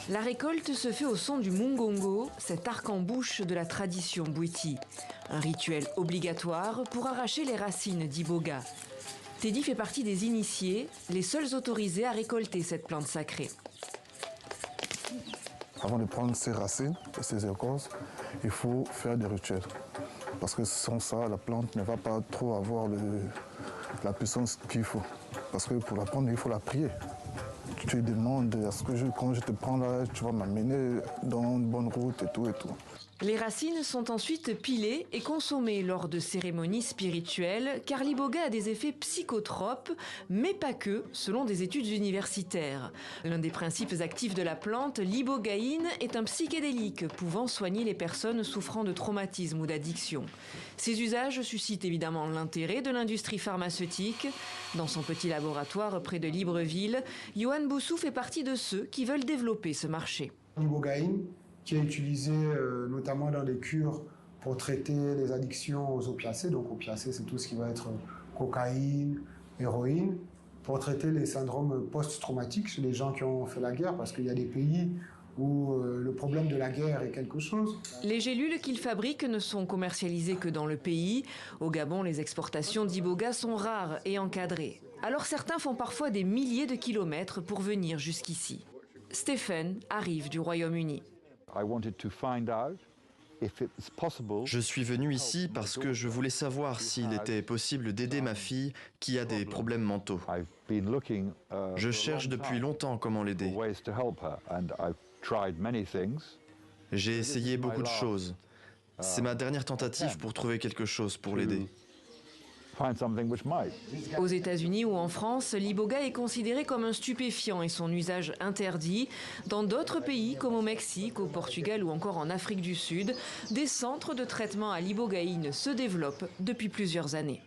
La récolte se fait au son du mungongo, cet arc en bouche de la tradition Bwiti. Un rituel obligatoire pour arracher les racines d'iboga. Teddy fait partie des initiés, les seuls autorisés à récolter cette plante sacrée. Avant de prendre ses racines et ses écorces, il faut faire des rituels. Parce que sans ça, la plante ne va pas trop avoir la puissance qu'il faut. Parce que pour la prendre, il faut la prier. Tu lui demandes, est-ce que quand je te prends là, tu vas m'amener dans une bonne route et tout et tout. Les racines sont ensuite pilées et consommées lors de cérémonies spirituelles, car l'iboga a des effets psychotropes, mais pas que, selon des études universitaires. L'un des principes actifs de la plante, l'ibogaïne, est un psychédélique pouvant soigner les personnes souffrant de traumatisme ou d'addiction. Ces usages suscitent évidemment l'intérêt de l'industrie pharmaceutique. Dans son petit laboratoire près de Libreville, Yohan Boussou fait partie de ceux qui veulent développer ce marché. L'ibogaïne, qui est utilisé notamment dans les cures pour traiter les addictions aux opiacés. Donc opiacés, c'est tout ce qui va être cocaïne, héroïne, pour traiter les syndromes post-traumatiques chez les gens qui ont fait la guerre, parce qu'il y a des pays où le problème de la guerre est quelque chose. Les gélules qu'ils fabriquent ne sont commercialisées que dans le pays. Au Gabon, les exportations d'iboga sont rares et encadrées. Alors certains font parfois des milliers de kilomètres pour venir jusqu'ici. Stephen arrive du Royaume-Uni. Je suis venu ici parce que je voulais savoir s'il était possible d'aider ma fille qui a des problèmes mentaux. Je cherche depuis longtemps comment l'aider. J'ai essayé beaucoup de choses. C'est ma dernière tentative pour trouver quelque chose pour l'aider. Aux États-Unis ou en France, l'iboga est considéré comme un stupéfiant et son usage interdit. Dans d'autres pays, comme au Mexique, au Portugal ou encore en Afrique du Sud, des centres de traitement à l'ibogaïne se développent depuis plusieurs années.